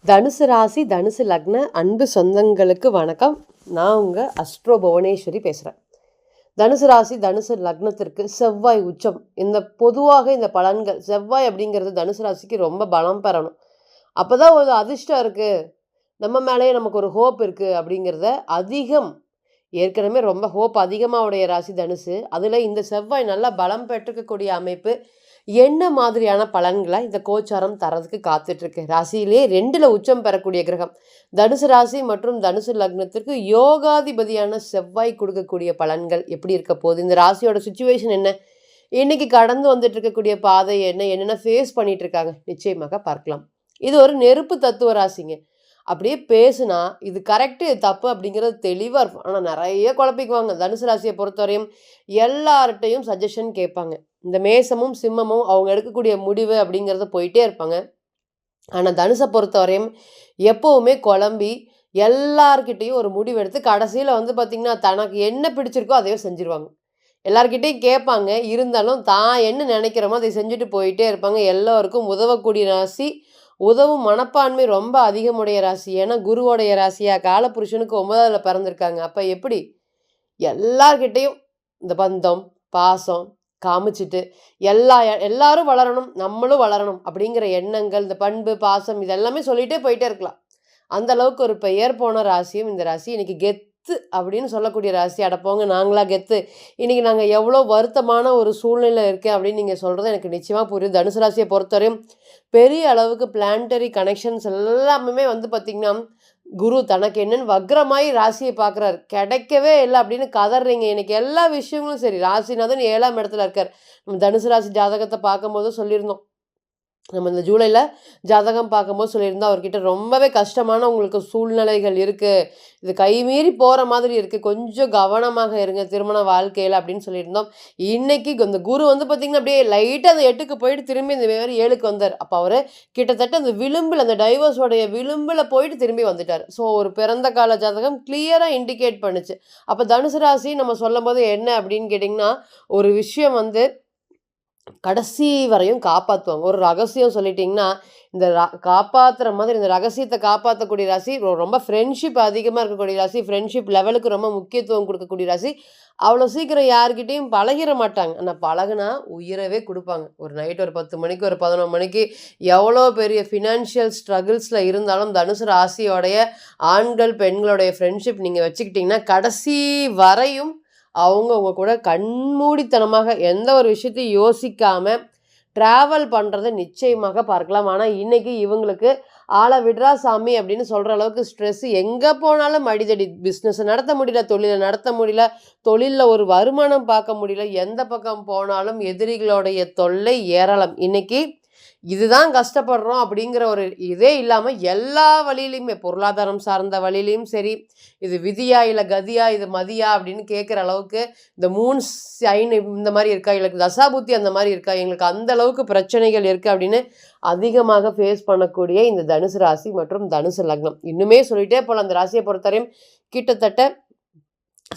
தனுசு ராசி தனுசு லக்ன அன்பு சொந்தங்களுக்கு வணக்கம். நான் உங்கள் அஸ்ட்ரோ புவனேஸ்வரி பேசுகிறேன். தனுசு ராசி தனுசு லக்னத்திற்கு செவ்வாய் உச்சம். பொதுவாக இந்த பலன்கள் செவ்வாய் அப்படிங்கிறது தனுசு ராசிக்கு ரொம்ப பலம் பெறணும். அப்போ தான் ஒரு அதிர்ஷ்டம் இருக்குது, நம்ம மேலேயே நமக்கு ஒரு ஹோப் இருக்குது அப்படிங்கிறத அதிகம். ஏற்கனவே ரொம்ப ஹோப் அதிகமாக உடைய ராசி தனுசு. அதில் இந்த செவ்வாய் நல்லா பலம் பெற்றுக்கக்கூடிய அமைப்பு என்ன மாதிரியான பலன்களை இந்த கோச்சாரம் தரதுக்கு காத்துட்ருக்கு? ராசியிலே 2ல் உச்சம் பெறக்கூடிய கிரகம் தனுசு ராசி மற்றும் தனுசு லக்னத்திற்கு யோகாதிபதியான செவ்வாய் கொடுக்கக்கூடிய பலன்கள் எப்படி இருக்க போகுது? இந்த ராசியோட சுச்சுவேஷன் என்ன? இன்னைக்கு கடந்து வந்துட்டு இருக்கக்கூடிய பாதை என்னென்ன ஃபேஸ் பண்ணிட்டு இருக்காங்க? நிச்சயமாக பார்க்கலாம். இது ஒரு நெருப்பு தத்துவ ராசிங்க. அப்படியே பேசுனா இது கரெக்டு தப்பு அப்படிங்கிறது தெளிவாக இருக்கும். ஆனால் நிறைய குழப்பிக்குவாங்க. தனுசு ராசியை பொறுத்தவரையும் எல்லார்ட்டையும் சஜஷன் கேட்பாங்க. இந்த மேசமும் சிம்மமும் அவங்க எடுக்கக்கூடிய முடிவு அப்படிங்கிறத போயிட்டே இருப்பாங்க. ஆனால் தனுசை பொறுத்தவரையும் எப்போவுமே குழம்பி எல்லார்கிட்டையும் ஒரு முடிவு எடுத்து கடைசியில் பார்த்திங்கன்னா தனக்கு என்ன பிடிச்சிருக்கோ அதையும் செஞ்சுருவாங்க. எல்லார்கிட்டையும் கேட்பாங்க, இருந்தாலும் தான் என்ன நினைக்கிறோமோ அதை செஞ்சுட்டு போயிட்டே இருப்பாங்க. எல்லோருக்கும் உதவக்கூடிய ராசி, உதவும் மனப்பான்மை ரொம்ப அதிகமுடைய ராசி. ஏன்னா குருவோடைய ராசியாக காலபுருஷனுக்கு 9ஆவதுல பிறந்திருக்காங்க. அப்போ எப்படி எல்லார்கிட்டையும் இந்த பந்தம் பாசம் காமிச்சிட்டு எல்லாரும் வளரணும், நம்மளும் வளரணும் அப்படிங்கிற எண்ணங்கள், இந்த பண்பு பாசம் இதெல்லாமே சொல்லிகிட்டே போயிட்டே இருக்கலாம். அந்த அளவுக்கு ஒரு பெயர் போன ராசியும் இந்த ராசி. இன்னைக்கு கெத்து அப்படின்னு சொல்லக்கூடிய ராசி. அடப்போங்க நாங்களா கெத்து, இன்னைக்கு நாங்கள் எவ்வளோ வருத்தமான ஒரு சூழ்நிலை இருக்கேன் அப்படின்னு நீங்கள் சொல்கிறது எனக்கு நிச்சயமாக புரியுது. தனுசு ராசியை பொறுத்தவரையும் பெரிய அளவுக்கு பிளானட்டரி கனெக்ஷன்ஸ் எல்லாமே பார்த்திங்கன்னா குரு தனக்கு என்னன்னு வக்ரமாயி ராசியை பார்க்குறாரு. கிடைக்கவே இல்லை அப்படின்னு கதறீங்க. எனக்கு எல்லா விஷயங்களும் சரி. ராசிநாதன் 7ஆம் இடத்துல இருக்கார். நம்ம தனுசு ராசி ஜாதகத்தை பார்க்கும்போது சொல்லியிருந்தோம். நம்ம இந்த ஜூலையில் ஜாதகம் பார்க்கும்போது சொல்லியிருந்தோம், அவர்கிட்ட ரொம்பவே கஷ்டமான உங்களுக்கு சூழ்நிலைகள் இருக்குது, இது கைமீறி போகிற மாதிரி இருக்குது, கொஞ்சம் கவனமாக இருங்க திருமண வாழ்க்கையில் அப்படின்னு சொல்லியிருந்தோம். இன்றைக்கி இந்த குரு பார்த்திங்கன்னா அப்படியே லைட்டாக அந்த 8க்கு போயிட்டு திரும்பி இந்த மாதிரி 7க்கு வந்தார். அப்போ அவர் கிட்டத்தட்ட அந்த விளிம்பில், அந்த டைவர்ஸோடைய விளிம்பில் போயிட்டு திரும்பி வந்துட்டார். ஸோ ஒரு பிறந்த கால ஜாதகம் கிளியராக இண்டிகேட் பண்ணுச்சு. அப்போ தனுசு ராசி நம்ம சொல்லும் போது என்ன அப்படின்னு கேட்டிங்கன்னா, ஒரு விஷயம் கடைசி வரையும் காப்பாற்றுவாங்க. ஒரு ரகசியம் சொல்லிட்டிங்கன்னா இந்த காப்பாற்றுற மாதிரி இந்த ரகசியத்தை காப்பாற்றக்கூடிய ராசி. ரொம்ப ஃப்ரெண்ட்ஷிப் அதிகமாக இருக்கக்கூடிய ராசி. ஃப்ரெண்ட்ஷிப் லெவலுக்கு ரொம்ப முக்கியத்துவம் கொடுக்கக்கூடிய ராசி. அவ்வளோ சீக்கிரம் யார்கிட்டையும் பழகிட மாட்டாங்க. ஆனால் பழகுனா உயிரவே கொடுப்பாங்க. ஒரு நைட் ஒரு 10 மணிக்கு ஒரு 11 மணிக்கு எவ்வளோ பெரிய ஃபினான்ஷியல் ஸ்ட்ரகிள்ஸில் இருந்தாலும் தனுசு ராசியோடைய ஆண்கள் பெண்களுடைய ஃப்ரெண்ட்ஷிப் நீங்கள் வச்சுக்கிட்டிங்கன்னா கடைசி வரையும் அவங்க கூட கண்மூடித்தனமாக எந்த ஒரு விஷயத்தையும் யோசிக்காமல் ட்ராவல் பண்ணுறதை நிச்சயமாக பார்க்கலாம். ஆனால் இன்றைக்கி இவங்களுக்கு ஆளை விட்றா சாமி அப்படின்னு சொல்கிற அளவுக்கு ஸ்ட்ரெஸ்ஸு, எங்கே போனாலும் அடிதடி, பிஸ்னஸை நடத்த முடியல, தொழிலை நடத்த முடியல, தொழிலில் ஒரு வருமானம் பார்க்க முடியல, எந்த பக்கம் போனாலும் எதிரிகளுடைய தொல்லை ஏராளம். இன்றைக்கி இதுதான் கஷ்டப்படுறோம் அப்படிங்கிற ஒரு இதே இல்லாமல் எல்லா வழியிலையுமே பொருளாதாரம் சார்ந்த வழியிலையும் சரி, இது விதியா இல்லை கதியா இது மதியா அப்படின்னு கேட்குற அளவுக்கு இந்த 3 சைன் இந்த மாதிரி இருக்கா, எங்களுக்கு தசாபுத்தி அந்த மாதிரி இருக்கா, எங்களுக்கு அந்த அளவுக்கு பிரச்சனைகள் இருக்குது அப்படின்னு அதிகமாக ஃபேஸ் பண்ணக்கூடிய இந்த தனுசு ராசி மற்றும் தனுசு லக்னம். இன்னுமே சொல்லிகிட்டே போகலாம். அந்த ராசியை பொறுத்தவரையும் கிட்டத்தட்ட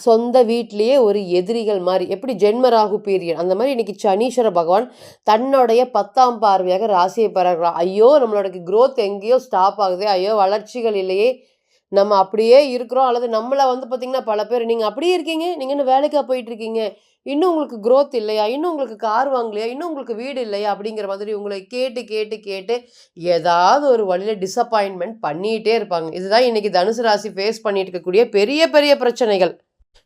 சொந்த வீட்லேயே ஒரு எதிரிகள் மாதிரி, எப்படி ஜென்ம ராகு பீரியட் அந்த மாதிரி இன்றைக்கி சனீஸ்வர பகவான் தன்னுடைய 10ஆம் பார்வையாக ராசியை பெறலாம். ஐயோ நம்மளோட க்ரோத் எங்கேயோ ஸ்டாப் ஆகுது, ஐயோ வளர்ச்சிகள் இல்லையே, நம்ம அப்படியே இருக்கிறோம். அல்லது நம்மளை பார்த்திங்கன்னா பல பேர் நீங்கள் அப்படியே இருக்கீங்க, நீங்கள் இன்னும் வேலைக்காக போயிட்டுருக்கீங்க, இன்னும் உங்களுக்கு க்ரோத் இல்லையா, இன்னும் உங்களுக்கு கார் வாங்கலையா, இன்னும் உங்களுக்கு வீடு இல்லையா அப்படிங்கிற மாதிரி உங்களை கேட்டு கேட்டு கேட்டு ஏதாவது ஒரு வழியில் டிசப்பாயின்மெண்ட் பண்ணிகிட்டே இருப்பாங்க. இதுதான் இன்றைக்கி தனுசு ராசி ஃபேஸ் பண்ணிட்டு இருக்கக்கூடிய பெரிய பெரிய பிரச்சனைகள்.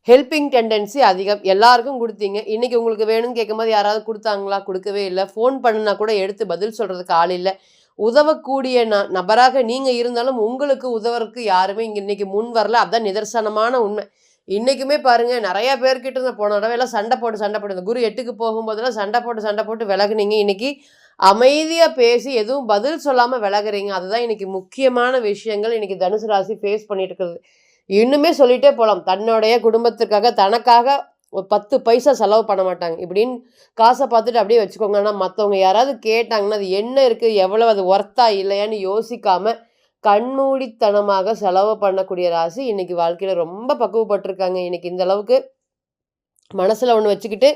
ஹெல்பிங் டெண்டன்சி அதிகம். எல்லாருக்கும் கொடுத்தீங்க, இன்றைக்கி உங்களுக்கு வேணும்னு கேட்கும்போது யாராவது கொடுத்தாங்களா? கொடுக்கவே இல்லை. ஃபோன் பண்ணுனா கூட எடுத்து பதில் சொல்கிறதுக்கு ஆள் இல்லை. உதவக்கூடிய நபராக நீங்கள் இருந்தாலும் உங்களுக்கு உதவுறதுக்கு யாருமே இன்றைக்கி முன் வரல. அதுதான் நிதர்சனமான உண்மை. இன்றைக்குமே பாருங்கள், நிறையா பேர்கிட்ட இருந்த போன தடவை எல்லாம் சண்டை போட்டு இந்த குரு 8க்கு போகும்போதெல்லாம் சண்டை போட்டு விலகுனீங்க. இன்றைக்கி அமைதியாக பேசி எதுவும் பதில் சொல்லாமல் விலகுறீங்க. அதுதான் இன்றைக்கி முக்கியமான விஷயங்கள் இன்றைக்கி தனுசு ராசி ஃபேஸ் பண்ணிட்டு இருக்கிறது. இன்னுமே சொல்லிகிட்டே போகலாம். தன்னுடைய குடும்பத்துக்காக தனக்காக ஒரு 10 பைசா செலவு பண்ண மாட்டாங்க. இப்படின்னு காசை பார்த்துட்டு அப்படியே வச்சுக்கோங்க. ஆனால் மற்றவங்க யாராவது கேட்டாங்கன்னா அது என்ன இருக்குது, எவ்வளோ அது ஒர்த்தா இல்லையான்னு யோசிக்காமல் கண்மூடித்தனமாக செலவு பண்ணக்கூடிய ராசி இன்றைக்கி வாழ்க்கையில் ரொம்ப பக்குவப்பட்டிருக்காங்க. இன்றைக்கி இந்த அளவுக்கு மனசில் ஒன்று வச்சுக்கிட்டு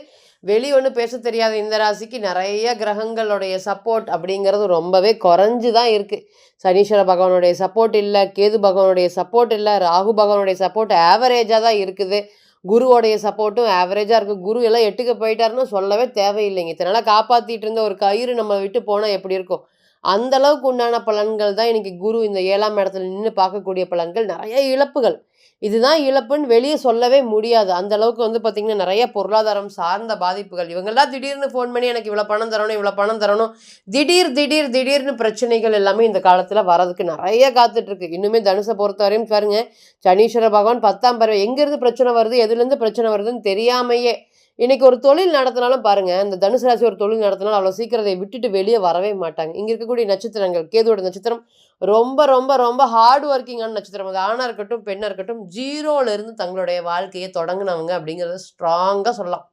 வெளி ஒன்று பேச தெரியாத இந்த ராசிக்கு நிறைய கிரகங்களுடைய சப்போர்ட் அப்படிங்கிறது ரொம்பவே குறைஞ்சு தான் இருக்குது. சனீஸ்வர பகவானுடைய சப்போர்ட் இல்லை, கேது பகவானுடைய சப்போர்ட் இல்லை, ராகு பகவானுடைய சப்போர்ட் ஆவரேஜாக தான் இருக்குது. குருவோடைய சப்போர்ட்டும் ஆவரேஜாக இருக்குது. குரு எல்லாம் 8க்கு போயிட்டாருன்னு சொல்லவே தேவையில்லைங்க. இதனால் காப்பாற்றிட்டு இருந்த ஒரு கயிறு நம்ம விட்டு போனால் எப்படி இருக்கும், அந்த அளவுக்கு உண்டான பலன்கள் தான் இன்றைக்கி குரு இந்த 7ஆம் இடத்துல நின்று பார்க்கக்கூடிய பலன்கள். நிறைய இழப்புகள், இதுதான் இழப்புன்னு வெளியே சொல்லவே முடியாது. அந்த அளவுக்கு வந்து பார்த்திங்கன்னா நிறைய பொருளாதாரம் சார்ந்த பாதிப்புகள். இவங்கெல்லாம் திடீர்னு ஃபோன் பண்ணி எனக்கு இவ்வளோ பணம் தரணும், இவ்வளோ பணம் தரணும், திடீர்னு பிரச்சனைகள் எல்லாமே இந்த காலத்தில் வரதுக்கு நிறைய காத்துட்ருக்கு. இன்னுமே தனுசை பொறுத்தவரையும் பாருங்க, சனீஸ்வர பகவான் 10ஆம் பறவை எங்கேருந்து பிரச்சனை வருது, எதுலேருந்து பிரச்சனை வருதுன்னு தெரியாமையே இன்றைக்கி ஒரு தொழில் நடத்தினாலும் பாருங்கள், இந்த தனுசு ராசி ஒரு தொழில் நடத்தினாலும் அவ்வளோ சீக்கிரம் அதை விட்டுட்டு வெளியே வரவே மாட்டாங்க. இங்கே இருக்கக்கூடிய நட்சத்திரங்கள், கேதுவோட நட்சத்திரம் ரொம்ப ரொம்ப ரொம்ப ஹார்ட் ஒர்க்கிங்கான நட்சத்திரம். அது ஆணாக இருக்கட்டும் பெண்ணாக இருக்கட்டும், 0லேருந்து தங்களுடைய வாழ்க்கையை தொடங்கினவங்க அப்படிங்கிறத ஸ்ட்ராங்காக சொல்லலாம்.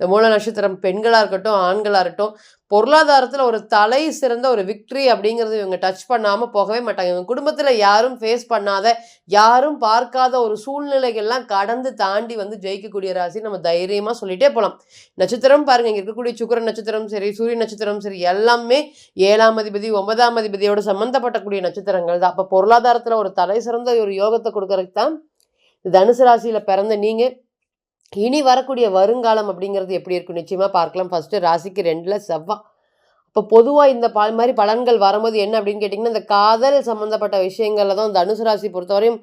இந்த மூல நட்சத்திரம் பெண்களாக இருக்கட்டும் ஆண்களாக இருக்கட்டும், பொருளாதாரத்தில் ஒரு தலை சிறந்த ஒரு விக்ட்ரி அப்படிங்கிறது இவங்க டச் பண்ணாமல் போகவே மாட்டாங்க. இவங்க குடும்பத்தில் யாரும் ஃபேஸ் பண்ணாத, யாரும் பார்க்காத ஒரு சூழ்நிலைகள்லாம் கடந்து தாண்டி வந்து ஜெயிக்கக்கூடிய ராசி நம்ம தைரியமாக சொல்லிகிட்டே போகலாம். நட்சத்திரம் பாருங்கள், இங்கே இருக்கக்கூடிய சுக்கிர நட்சத்திரம் சரி, சூரிய நட்சத்திரம் சரி, எல்லாமே 7ஆம் அதிபதி 9ஆம் அதிபதியோட சம்மந்தப்பட்டக்கூடிய நட்சத்திரங்கள் தான். அப்போ பொருளாதாரத்தில் ஒரு தலை சிறந்த ஒரு யோகத்தை கொடுக்கறதுக்கு தான் தனுசு ராசியில் பிறந்த நீங்கள் இனி வரக்கூடிய வருங்காலம் அப்படிங்கிறது எப்படி இருக்கும் நிச்சயமாக பார்க்கலாம். ஃபஸ்ட்டு ராசிக்கு 2ல் செவ்வாய். இப்போ பொதுவாக இந்த மாதிரி பலன்கள் வரும்போது என்ன அப்படின்னு கேட்டிங்கன்னா, இந்த காதல் சம்மந்தப்பட்ட விஷயங்களில் தான் தனுசு ராசி பொறுத்தவரையும்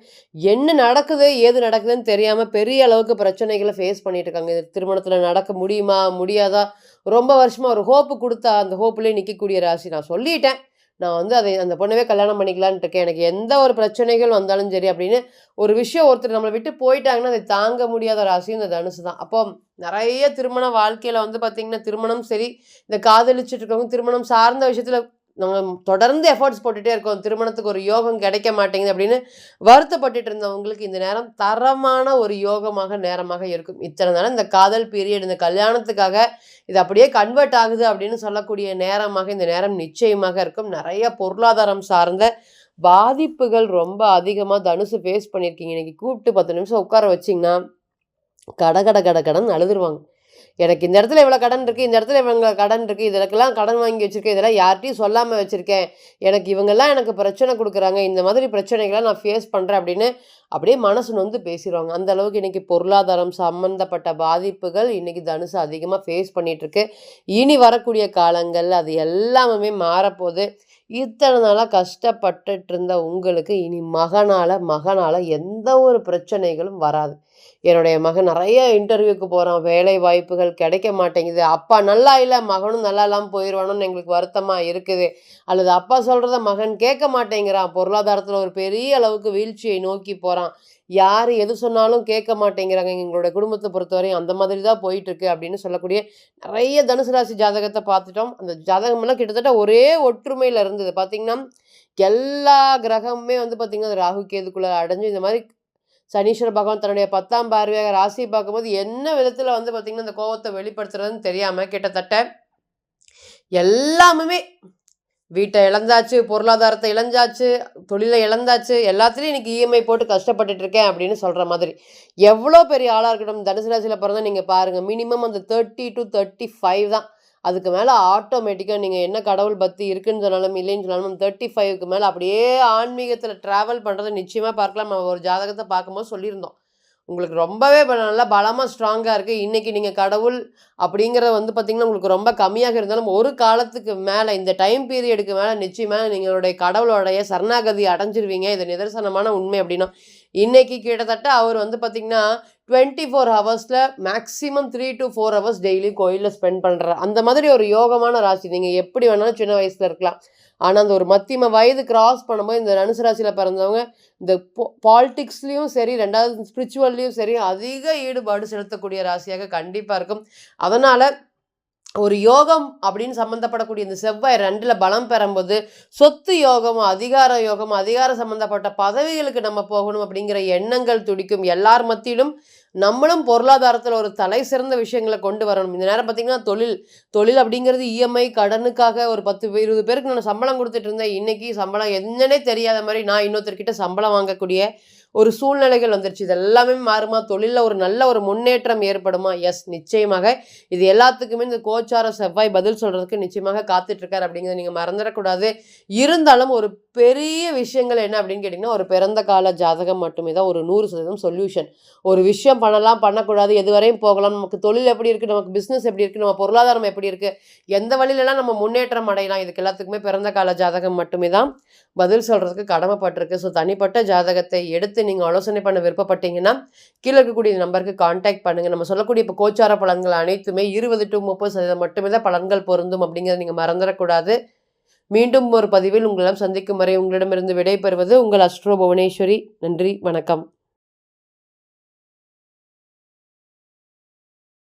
என்ன நடக்குது ஏது நடக்குதுன்னு தெரியாமல் பெரிய அளவுக்கு பிரச்சனைகளை ஃபேஸ் பண்ணிட்டு இருக்காங்க. இது திருமணத்தில் நடக்க முடியுமா முடியாதா, ரொம்ப வருஷமாக ஒரு ஹோப்பு கொடுத்தா அந்த ஹோப்புலேயே நிற்கக்கூடிய ராசி. நான் சொல்லிட்டேன், நான் வந்து அந்த பொண்ணவே கல்யாணம் பண்ணிக்கலான்ட்டு இருக்கேன், எனக்கு எந்த ஒரு பிரச்சனைகள் வந்தாலும் சரி அப்படின்னு ஒரு விஷயம் ஒருத்தர் நம்மளை விட்டு போயிட்டாங்கன்னா அதை தாங்க முடியாத ராசியும் இந்த தனுசு தான். அப்போ நிறைய திருமண வாழ்க்கையில் வந்து பார்த்திங்கன்னா, திருமணம் சரி, இந்த காதலிச்சுட்டு இருக்கவங்க திருமணம் சார்ந்த விஷயத்தில் நாங்கள் தொடர்ந்து எஃபர்ட்ஸ் போட்டுகிட்டே இருக்கோம், திருமணத்துக்கு ஒரு யோகம் கிடைக்க மாட்டேங்குது அப்படின்னு வருத்தப்பட்டுட்டு இருந்தவங்களுக்கு இந்த நேரம் தரமான ஒரு யோகமாக நேரமாக இருக்கும். இத்தனை நேரம் இந்த காதல் பீரியட், இந்த கல்யாணத்துக்காக இது அப்படியே கன்வெர்ட் ஆகுது அப்படின்னு சொல்லக்கூடிய நேரமாக இந்த நேரம் நிச்சயமாக இருக்கும். நிறைய பொருளாதாரம் சார்ந்த பாதிப்புகள் ரொம்ப அதிகமாக தனுசு ஃபேஸ் பண்ணியிருக்கீங்க. இன்றைக்கி கூப்பிட்டு 10 நிமிஷம் உட்கார வச்சிங்கன்னா கடன் அழுதுருவாங்க. எனக்கு இந்த இடத்துல இவ்வளோ கடன் இருக்குது, இந்த இடத்துல இவங்க கடன் இருக்குது, இதற்கெல்லாம் கடன் வாங்கி வச்சுருக்கேன், இதெல்லாம் யார்கிட்டையும் சொல்லாமல் வச்சுருக்கேன், இவங்கெல்லாம் எனக்கு பிரச்சனை கொடுக்குறாங்க, இந்த மாதிரி பிரச்சனைகளை நான் ஃபேஸ் பண்ணுறேன் அப்படின்னு அப்படியே மனசு நொந்து பேசிடுவாங்க. அந்த அளவுக்கு இன்றைக்கி பொருளாதாரம் சம்மந்தப்பட்ட பாதிப்புகள் இன்றைக்கி தனுசு அதிகமாக ஃபேஸ் பண்ணிகிட்ருக்கு. இனி வரக்கூடிய காலங்கள் அது எல்லாமே மாறப்போகுது. இத்தனை நாளாக கஷ்டப்பட்டுட்டு இருந்த உங்களுக்கு இனி மகனால் எந்த ஒரு பிரச்சனைகளும் வராது. என்னுடைய மகன் நிறைய இன்டர்வியூக்கு போகிறான், வேலை வாய்ப்புகள் கிடைக்க மாட்டேங்குது, அப்பா நல்லா இல்லை மகனும் நல்லா இல்லாமல் போயிடுவானோன்னு எங்களுக்கு வருத்தமாக இருக்குது, அல்லது அப்பா சொல்கிறத மகன் கேட்க மாட்டேங்கிறான், பொருளாதாரத்தில் ஒரு பெரிய அளவுக்கு வீழ்ச்சியை நோக்கி போகிறான், யார் எது சொன்னாலும் கேட்க மாட்டேங்கிறாங்க, எங்களுடைய குடும்பத்தை பொறுத்தவரையும் அந்த மாதிரி தான் போயிட்டுருக்கு அப்படின்னு சொல்லக்கூடிய நிறைய தனுசு ராசி ஜாதகத்தை பார்த்துட்டோம். அந்த ஜாதகமெல்லாம் கிட்டத்தட்ட ஒரே ஒற்றுமையில் இருந்தது. பார்த்திங்கன்னா எல்லா கிரகமுமே வந்து பார்த்திங்கன்னா ராகு கேதுக்குள்ளே அடைஞ்சு இந்த மாதிரி சனீஸ்வர பகவான் தன்னுடைய 10ஆம் பார்வையாக ராசியை பார்க்கும்போது என்ன விதத்தில் வந்து பார்த்திங்கன்னா இந்த கோபத்தை வெளிப்படுத்துறதுன்னு தெரியாமல் கிட்டத்தட்ட எல்லாமே வீட்டை இழந்தாச்சு, பொருளாதாரத்தை இழந்தாச்சு, தொழிலை இழந்தாச்சு, எல்லாத்துலேயும் இன்றைக்கி இஎம்ஐ போட்டு கஷ்டப்பட்டுட்டு இருக்கேன் அப்படின்னு சொல்கிற மாதிரி எவ்வளோ பெரிய ஆளாக இருக்கட்டும் தனுசு ராசியில் பிறந்தால் நீங்கள் பாருங்கள், மினிமம் அந்த 30 to 35 தான். அதுக்கு மேலே ஆட்டோமேட்டிக்காக நீங்கள் என்ன கடவுள் பக்தி இருக்குன்னு சொன்னாலும் இல்லைன்னு சொன்னாலும் 35க்கு மேலே அப்படியே ஆன்மீகத்தில் ட்ராவல் பண்ணுறதை நிச்சயமாக பார்க்கலாம். நம்ம ஒரு ஜாதகத்தை பார்க்கும்போது சொல்லியிருந்தோம், உங்களுக்கு ரொம்பவே நல்லா பலமாக ஸ்ட்ராங்காக இருக்குது. இன்றைக்கி நீங்கள் கடவுள் அப்படிங்கிறத வந்து பார்த்திங்கன்னா உங்களுக்கு ரொம்ப கம்மியாக இருந்தாலும் ஒரு காலத்துக்கு மேலே இந்த டைம் பீரியடுக்கு மேலே நிச்சயமாக நீங்களுடைய கடவுளோடைய சரணாகதி அடைஞ்சிருவீங்க. இது நிதர்சனமான உண்மை. அப்படின்னா இன்றைக்கி கிட்டத்தட்ட அவர் வந்து பார்த்திங்கன்னா 24 ஹவர்ஸில் மேக்ஸிமம் 3 to 4 ஹவர்ஸ் டெய்லி கோயிலில் ஸ்பெண்ட் பண்ணுற அந்த மாதிரி ஒரு யோகமான ராசி. நீங்கள் எப்படி வேணாலும் சின்ன வயசில் இருக்கலாம், ஆனால் அந்த ஒரு மத்தியம வயது கிராஸ் பண்ணும்போது இந்த தனுசு ராசியில் பிறந்தவங்க இந்த பாலிட்டிக்ஸ்லேயும் சரி, ரெண்டாவது ஸ்பிரிச்சுவல்லையும் சரி அதிக ஈடுபாடு செலுத்தக்கூடிய ராசியாக கண்டிப்பாக இருக்கும். அதனால் ஒரு யோகம் அப்படின்னு சம்மந்தப்படக்கூடிய இந்த செவ்வாய் 2ல் பலம் பெறும்போது சொத்து யோகம், அதிகார சம்மந்தப்பட்ட பதவிகளுக்கு நம்ம போகணும் அப்படிங்கிற எண்ணங்கள் துடிக்கும். எல்லார் மத்தியிலும் நம்மளும் பொருளாதாரத்தில் ஒரு தலை சிறந்த விஷயங்களை கொண்டு வரணும். இந்த நேரம் பார்த்திங்கன்னா தொழில் அப்படிங்கிறது இஎம்ஐ கடனுக்காக ஒரு 10-20 பேருக்கு நான் சம்பளம் கொடுத்துட்டு இருந்தேன். இன்றைக்கி சம்பளம் என்னன்னே தெரியாத மாதிரி நான் இன்னொருத்தர்கிட்ட சம்பளம் வாங்கக்கூடிய ஒரு சூழ்நிலைகள் வந்துருச்சு. இது எல்லாமே மாறுமா? தொழில்ல ஒரு நல்ல ஒரு முன்னேற்றம் ஏற்படுமா? எஸ், நிச்சயமாக. இது எல்லாத்துக்குமே இந்த கோச்சார செவ்வாய் பதில் சொல்றதுக்கு நிச்சயமாக காத்துட்டு இருக்காரு அப்படிங்கிறத நீங்க மறந்துடக்கூடாது. இருந்தாலும் ஒரு பெரிய விஷயங்கள் என்ன அப்படின்னு கேட்டிங்கன்னா, ஒரு பிறந்த கால ஜாதகம் மட்டுமே தான் ஒரு 100% சொல்யூஷன். ஒரு விஷயம் பண்ணலாம், பண்ணக்கூடாது, எதுவரையும் போகலாம், நமக்கு தொழில் எப்படி இருக்கு, நமக்கு பிசினஸ் எப்படி இருக்கு, நம்ம பொருளாதாரம் எப்படி இருக்கு, எந்த வழியிலலாம் நம்ம முன்னேற்றம் அடையலாம், இதுக்கு எல்லாத்துக்குமே பிறந்த கால ஜாதகம் மட்டுமே தான் பதில் சொல்றதுக்கு கடமைப்பட்டிருக்கு. ஸோ தனிப்பட்ட ஜாதகத்தை எடுத்து நீங்க ஆலோசனை பண்ண விருப்பப்பட்டீங்கன்னா, கீழ இருக்கக்கூடிய நம்பருக்கு கான்டாக்ட் பண்ணுங்க. நம்ம சொல்லக்கூடிய இப்போ கோச்சார பலன்கள் அனைத்துமே 20 to 30% மட்டுமே தான் பலன்கள் பொருந்தும் அப்படிங்கிறத நீங்க மறந்துடக்கூடாது. மீண்டும் ஒரு பதிவில் உங்களிடம் சந்திக்கும் வரை உங்களிடமிருந்து விடைபெறுவது உங்கள் அஸ்ட்ரோ புவனேஸ்வரி. நன்றி, வணக்கம்.